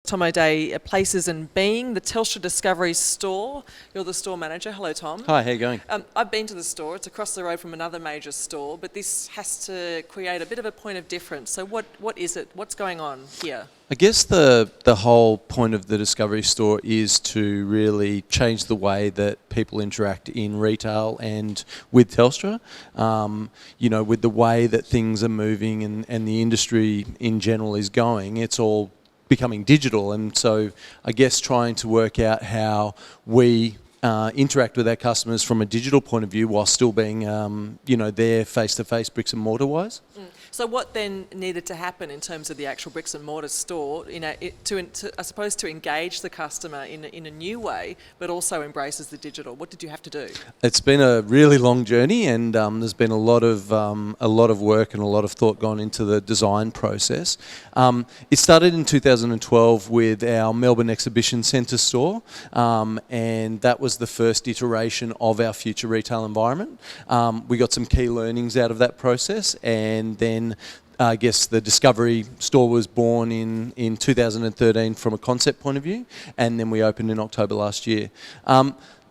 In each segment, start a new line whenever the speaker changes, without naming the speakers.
Tomo Day Places and Being, the Telstra Discovery store. You're the store manager. Hello, Tom.
Hi, how you going?
I've been to the store. It's across the road from another major store, but this has to create a bit of a point of difference. So what is it? What's going on here?
I guess the whole point of the Discovery store is to really change the way that people interact in retail and with Telstra. With the way that things are moving and the industry in general is going, it's all becoming digital, and so I guess trying to work out how we interact with our customers from a digital point of view while still being, there face-to-face bricks and mortar wise.
So what then needed to happen in terms of the actual bricks and mortar store, I suppose to engage the customer in a new way, but also embraces the digital? What did you have to do?
It's been a really long journey, and there's been a lot of work and a lot of thought gone into the design process. It started in 2012 with our Melbourne Exhibition Centre store, and that was the first iteration of our future retail environment. We got some key learnings out of that process, and then I guess the Discovery store was born in 2013 from a concept point of view, and then we opened in October last year.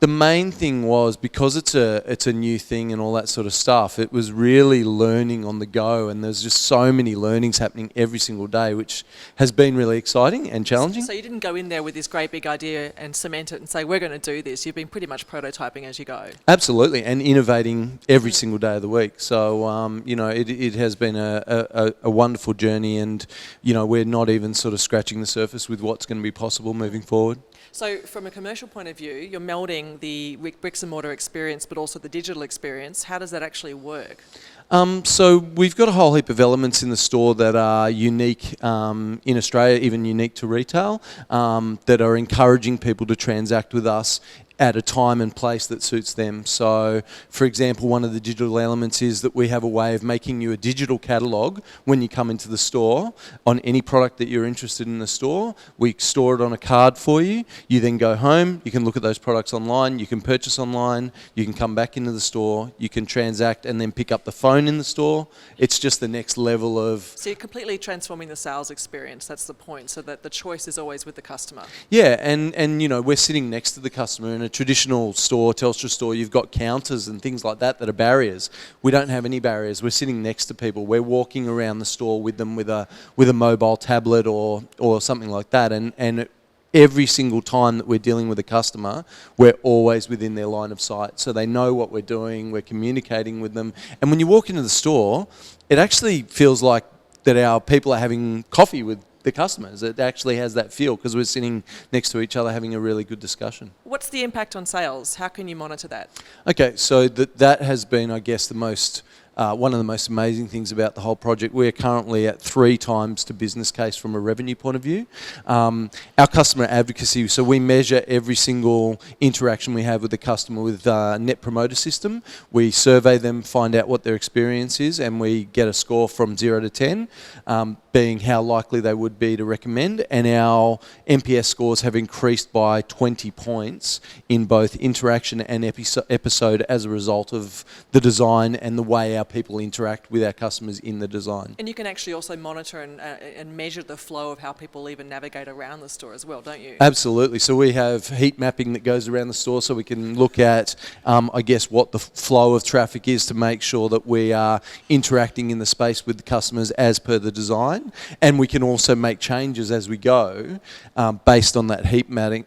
The main thing was, because it's a new thing and all that sort of stuff, it was really learning on the go, and there's just so many learnings happening every single day, which has been really exciting and challenging.
So you didn't go in there with this great big idea and cement it and say, we're going to do this. You've been pretty much prototyping as you go.
Absolutely, and innovating every single day of the week. So, it has been a wonderful journey, and, we're not even sort of scratching the surface with what's going to be possible moving forward.
So from a commercial point of view, you're melding the bricks and mortar experience but also the digital experience. How does that actually work?
So we've got a whole heap of elements in the store that are unique in Australia, even unique to retail, that are encouraging people to transact with us at a time and place that suits them. So, for example, one of the digital elements is that we have a way of making you a digital catalogue when you come into the store on any product that you're interested in the store. We store it on a card for you. You then go home, you can look at those products online, you can purchase online, you can come back into the store, you can transact and then pick up the phone in the store. It's just the next level of...
So you're completely transforming the sales experience, that's the point, so that the choice is always with the customer.
Yeah, and we're sitting next to the customer. In a traditional store, Telstra store, you've got counters and things like that are barriers. We don't have any barriers. We're sitting next to people. We're walking around the store with them with a mobile tablet or something like that, and every single time that we're dealing with a customer, we're always within their line of sight. So they know what we're doing, we're communicating with them. And when you walk into the store, it actually feels like that our people are having coffee with the customers. It actually has that feel because we're sitting next to each other having a really good discussion.
What's the impact on sales? How can you monitor that?
Okay, so that has been, I guess, one of the most amazing things about the whole project. We're currently at 3 times to business case from a revenue point of view. Our customer advocacy, so we measure every single interaction we have with the customer with Net Promoter System. We survey them, find out what their experience is, and we get a score from 0 to 10, being how likely they would be to recommend. And our NPS scores have increased by 20 points in both interaction and episode as a result of the design and the way our people interact with our customers in the design.
And you can actually also monitor and measure the flow of how people even navigate around the store as well, don't you?
Absolutely. So we have heat mapping that goes around the store, so we can look at, what the flow of traffic is to make sure that we are interacting in the space with the customers as per the design. And we can also make changes as we go based on that heat mapping.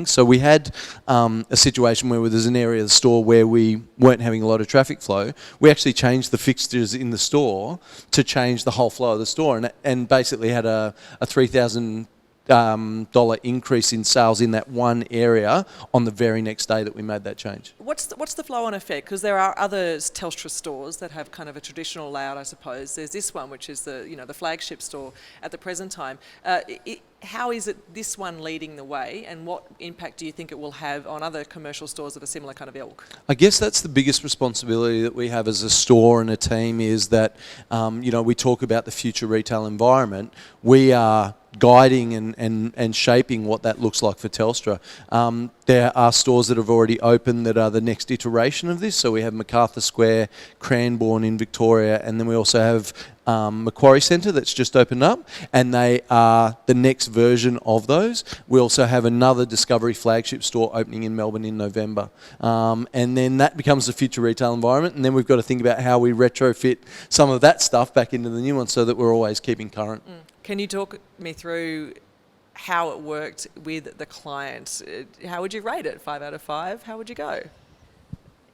So we had a situation where there's an area of the store where we weren't having a lot of traffic flow. We actually changed the fixtures in the store to change the whole flow of the store, and basically had a $3,000 increase in sales in that one area on the very next day that we made that change.
What's the flow-on effect? Because there are other Telstra stores that have kind of a traditional layout, I suppose. There's this one, which is the flagship store at the present time. How is it this one leading the way, and what impact do you think it will have on other commercial stores of a similar kind of ilk?
I guess that's the biggest responsibility that we have as a store and a team, is that we talk about the future retail environment. We are guiding and shaping what that looks like for Telstra. There are stores that have already opened that are the next iteration of this. So we have MacArthur Square, Cranbourne in Victoria, and then we also have Macquarie Centre that's just opened up, and they are the next version of those. We also have another Discovery flagship store opening in Melbourne in November, and then that becomes the future retail environment, and then we've got to think about how we retrofit some of that stuff back into the new one so that we're always keeping current.
Can you talk me through how it worked with the client? How would you rate it? 5 out of 5? How would you go?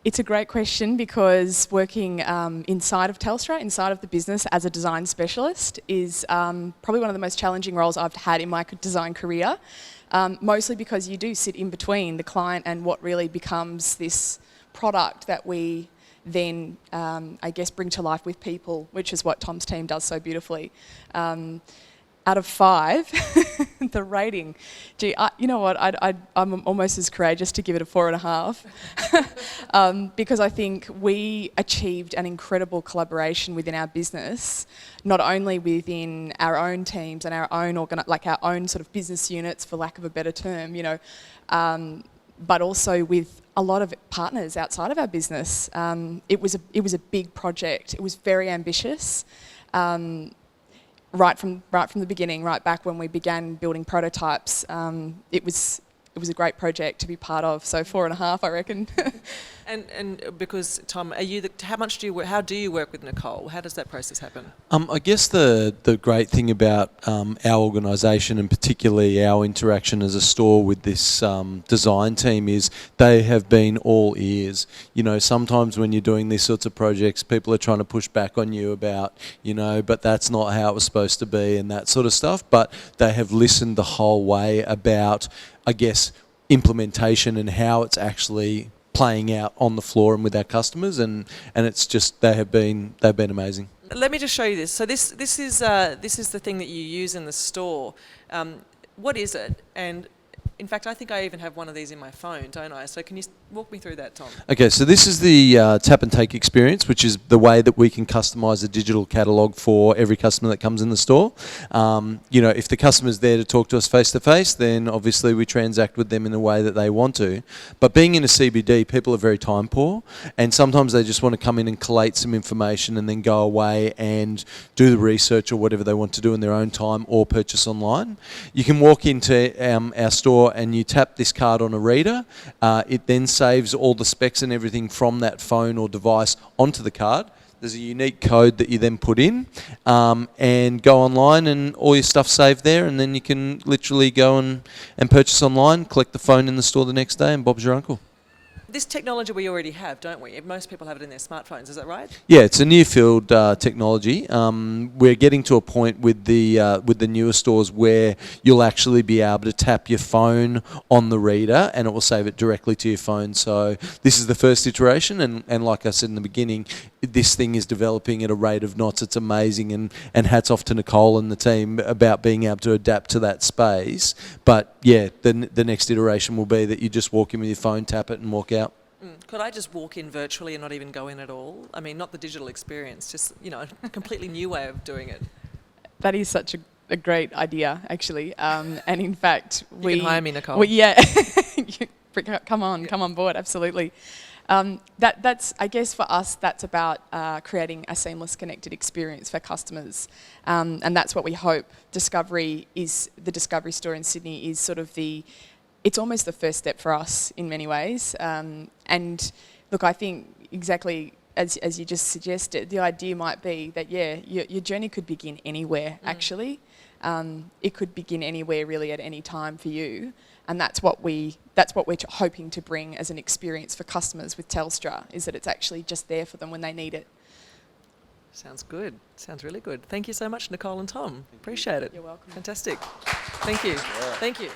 It's a great question because working inside of Telstra, inside of the business as a design specialist is probably one of the most challenging roles I've had in my design career, mostly because you do sit in between the client and what really becomes this product that we then, I guess, bring to life with people, which is what Tom's team does so beautifully. Out of 5, the rating, gee, you know what, I'm almost as courageous to give it a 4.5 because I think we achieved an incredible collaboration within our business, not only within our own teams and our own our own sort of business units, for lack of a better term, you know, but also with a lot of partners outside of our business. It was a big project. It was very ambitious. Right from the beginning, right back when we began building prototypes, it was a great project to be part of. So 4.5, I reckon.
And because Tom, how do you work with Nicole? How does that process happen?
I guess the great thing about our organisation, and particularly our interaction as a store with this design team, is they have been all ears. You know, sometimes when you're doing these sorts of projects, people are trying to push back on you about, you know, but that's not how it was supposed to be and that sort of stuff. But they have listened the whole way about, I guess, implementation and how it's actually playing out on the floor and with our customers, and it's just they've been amazing.
Let me just show you this. So this is the thing that you use in the store. What is it? And in fact, I think I even have one of these in my phone, don't I? So can you walk me through that, Tom?
Okay, so this is the tap and take experience, which is the way that we can customise the digital catalogue for every customer that comes in the store. You know, if the customer's there to talk to us face to face, then obviously we transact with them in the way that they want to. But being in a CBD, people are very time poor, and sometimes they just want to come in and collate some information and then go away and do the research or whatever they want to do in their own time or purchase online. You can walk into our store and you tap this card on a reader. It then saves all the specs and everything from that phone or device onto the card. There's a unique code that you then put in and go online, and all your stuff's saved there, and then you can literally go and purchase online, collect the phone in the store the next day, and Bob's your uncle.
This technology we already have, don't we? Most people have it in their smartphones, is that right?
Yeah, it's a near-field technology. We're getting to a point with the newer stores where you'll actually be able to tap your phone on the reader and it will save it directly to your phone. So this is the first iteration, and like I said in the beginning, this thing is developing at a rate of knots. It's amazing, and hats off to Nicole and the team about being able to adapt to that space. But yeah, the next iteration will be that you just walk in with your phone, tap it, and walk out.
Could I just walk in virtually and not even go in at all? I mean, not the digital experience, just, you know, a completely new way of doing it.
That is such a great idea, actually. And in fact,
you can hire me, Nicole.
Come on board, absolutely. That's I guess for us, that's about creating a seamless, connected experience for customers, and that's what we hope. The Discovery store in Sydney is sort of it's almost the first step for us in many ways. And look, I think exactly as you just suggested, the idea might be that your journey could begin anywhere. Actually, it could begin anywhere really at any time for you. And that's what we're hoping to bring as an experience for customers with Telstra, is that it's actually just there for them when they need it.
Sounds good. Sounds really good. Thank you so much, Nicole and Tom. Appreciate it.
You're welcome.
Fantastic. Thank you. Yeah. Thank you.